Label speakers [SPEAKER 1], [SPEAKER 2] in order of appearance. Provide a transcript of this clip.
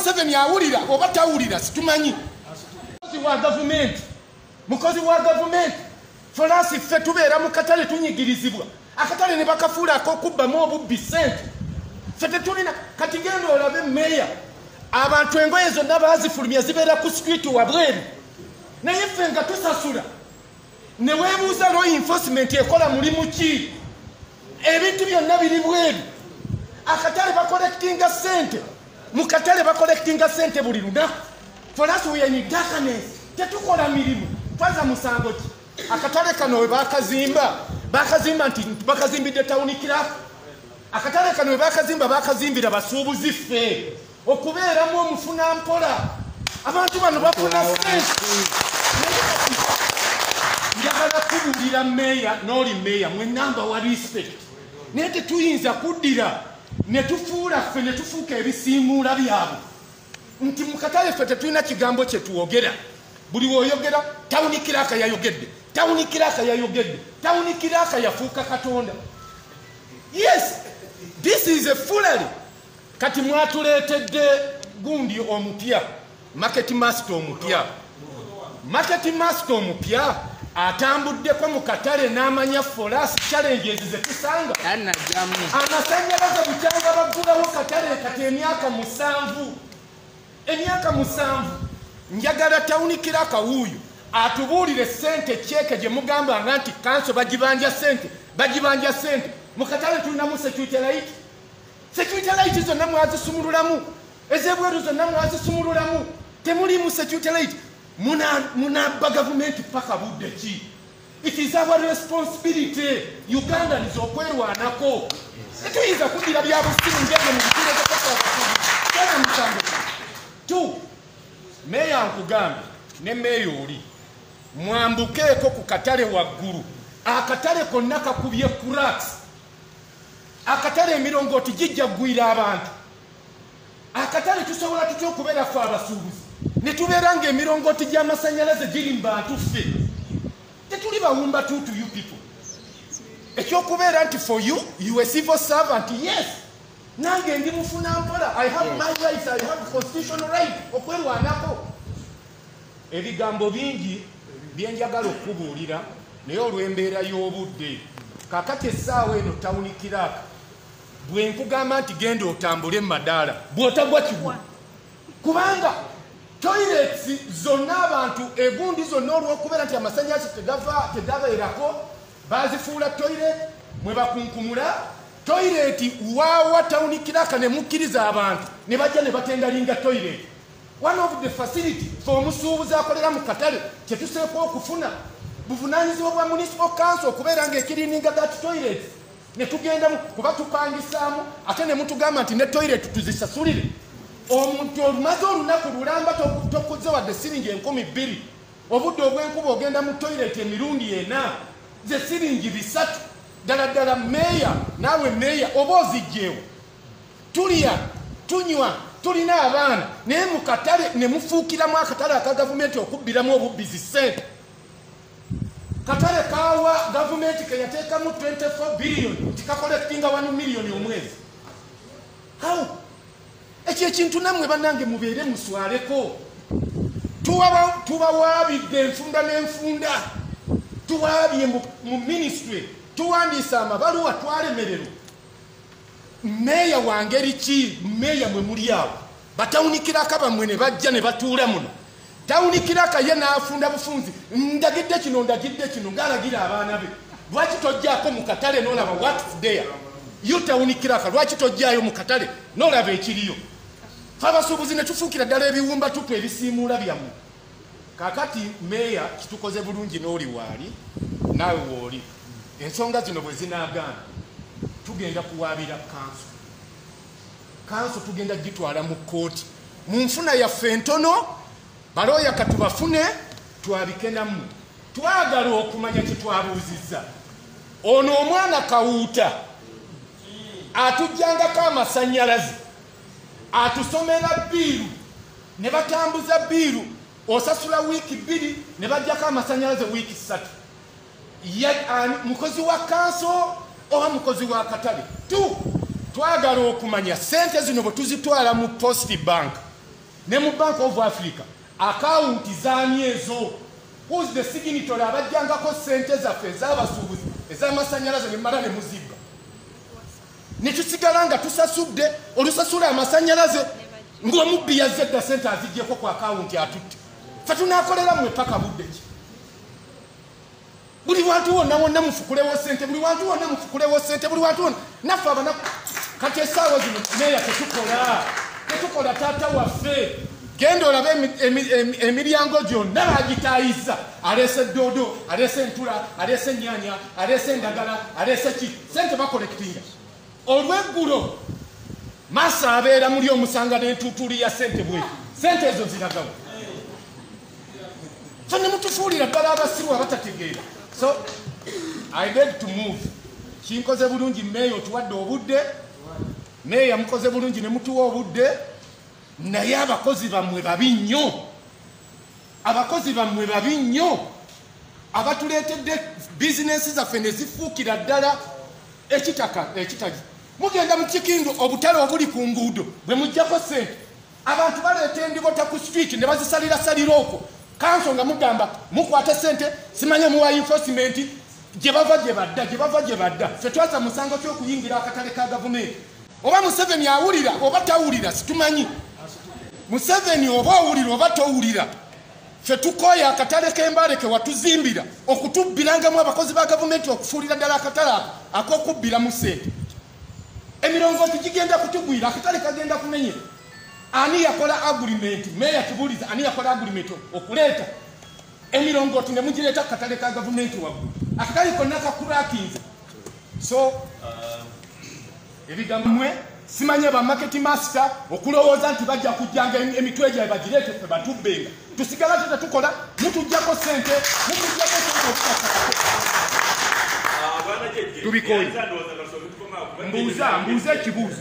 [SPEAKER 1] Museveni awulira oba tawulira situmanyi mukozi wa gavumenti Forasi ffe tubeera mu katale tunyigirizibwa akatale ne bakafuulako okubbamu obubbi ssente ffe tetulina kati genda olabe meeya abantu engoye zonna baazifulumya zibeera ku street wabweru naye ffe nga tusasula ne weebuuza law enforcement ekola mulimu ki ebintu byonna biri bweru akatale bakolektinga ssente mu katale bakolektinga ssente buli lunaku Forasi weyenyi darkness tetukola mirimu twaza musango ki akatale kano we bakazimba nti bakazimbidde tawuni kirafu akatale kano we bakazimbira basuubuzi ffe okubeeramu omufuna mpola abantu bano bafuna ssente njagala kubuulira meeya n'oli meeya mwe namba wa respect naye tetuyinza kuddira ne tufuula ffe ne tufuuka ebisiimuula byabwe nti mu katale ffe tetulina kigambo kye tuwogera buli woyogera tawuni kiraka yayogedde tawuni kiraka yayogedde tawuni kiraka yafuuka katonda. Yes, this is a foolery. Kati mwatuleetedde gundi omupya market master omupya atambuddeko mu katale n'amanya Forasi challenges ze tusanga amasannyalaze bukyanga baggulawo katale kati emyaka musanvu njagala tawuni kiraka wuuyo atubuulire ssente kyeke gye mugamba nti kanso bagibanja ssente mu katale tulinamu security light zonna mwazisumululamu ez'ebweru zonna mwazisumululamu temulimu security light munabba gavumenti paka budde ki it is our responsibility Ugandans okwerwanako tetuyinza kuddira bya busiru ngenge mu bikire by'abakubi musango tu meeya nkugambe ne meeya oli mwambukeeko ku katale waggulu akatale konna kakubye cracks akatale emirongooti gijja ggwira abantu akatale tusobola tutya okubeera ffe abasuubuzi ne tubeera ng'emirongooti gy'amasannyalaze giri mu bantu ffe tetuli bawumba to you people ekyokubeera nti for you a civil servant yes nange ndi mufuna mpola I have my rights I have constitutional right okwerwanako ebigambo bingi byenjagala okubuulira naye olw'embeera y'obudde kakati essaawa eno tawuni kiraka bwe nkugamba nti genda otambule mu madaala bw'otagwa kigwa kubanga toilets zonna abantu egundi zonna olw'okubeera nti amasannyalaze tegabeerako bazifuula toilet mwe bakunkumula toilet waawa tawuni kiraka ne mukkiriza abantu ne bajja ne batendalinga toilet one of the facility for omusuubuzi akolera mu katale kyetuseeko okufuna buvunaanyizibwa bwa municipal council okubeera ng'ekirininga that toilet ne tugendamu kuba tupangisaamu ate ne mutugamba nti ne toilet tuzisasulire omuntu olumaze olunaku lulamba tokuze wadde siringi 2,000 obudde obw'enkuba ogenda mu toilet emirundi 4 ze siringi 3 ddala meeya naawe meeya oba ozijjeewo tulya tunywa tulina abaana naye mu katale ne mufuukiramu akatale aka gavumenti okubbiramu obubbizi ssente katale kawa gavumenti ke yateekamu 24 billion tikakolektinga 1 million omwezi how ekyo ekintu nammwe bannange mubeere muswaleko tubawaabidde enfunda n'enfunda tuwaabye mu ministry tuwandiisa amabaluwa twalemererwa meeya wa ngeri ki meeya mwe muli awo batawuni kiraka bammwe ne bajja ne batuula muno tawuni kiraka ye n'afunda bufunzi ndagidde kino ng'alagira abaana be lwaki tojjaako mu katale n'olaba what's there yo tawuni kiraka lwaki tojjaayo mu katale n'olaba ekiriyo fe abasuubuzi ne tufuukira ddala ebiwumba tutu ebisiimuula byammwe kakati meeya kitukoze bulungi n'oli waali naawe wooli ensonga zino bwe zinaagana tugenda kuwaabira kanso tugenda gitwala mu kooti mu nfuna yaffe entono balooya katubafune twabike nammwe twagala okumanya kyetwabuuzizza ono omwana Kawuuta atujjangako amasannyalaze atusomera biiru ne batambuza biiru osasula wiiki 2 ne bajjako amasannyalaze wiiki 3 mukozi wa kanso oba mukozi wa katale twagala okumanya sente zino bwe tuzitwala mu post bank ne mu Bank of Africa account zaani ezo who's the signatory abajjangako sente zaffe ez'abasuubuzi ez'amasannyalaze ne mmala ne muzibba ne tusigala nga tusasudde olusasula amasannyalaze ng'omubbi yazze edda sente aziggyeko ku account atutte ffe tunaakolera mmwe paka budde ki buli wantu wonna wonna mufukulewo sente buli wantu wonna mufukulewo sente buli wantu wonna naffe abanaku kati essaawa zino meeya tetukola taata waffe genda olabe emiryango gyonna bagitaayizza aleese doodo aleese entula aleese ennyanya aleese endagala aleese ki sente bakolekitinga olweggulo maaso abeera muli omusanga n'entutuuli ya sente bwetu sente ezo ziragawo so ne mutufuulira ddala abasiru abatategeera so I beg to move kinkoze bulungi meeya otuwadde obudde meeya mukoze bulungi ne mutuwa obudde naye abakozi bammwe babi nnyo abakozi bammwe babi nnyo abatuleetedde bizinesi zaffe ne zifuukira ddala ekitagi mugenda mu kikindu obutale obuli ku nguudo bwe muggyako sente abantu baleeta endibota ku street ne bazisalirasalira okwo kanso nga mugamba mukwate sente simanye muwa enforcement gye bava gye badda ffe twaza musango ky'okuyingira akatale ka gavumenti oba Museveni awulira oba tawulira situmanyi Museveni oba owulira oba towulira ffe tukooya akatale k'embale ke watuzimbira okutubbirangamu abakozi ba gavumenti okufuulira ddala akatale ak'okubbiramu sente emirongooti gigenda kutugwira akatale kagenda kumenyera ani yakola agreement meeya tubuuliza ani yakola agreement okuleeta emirongooti ne mugireeta ku katale ka gavumenti waggulu akatale konna kakurakinze so ebigambo mmwe simanye ba market master okulowooza nti bajja kujjanga emitwe gyabwe bagireete ffe batubbenga tusigala tetukola mutujjako sente tubikoye mbuuza ekibuuzo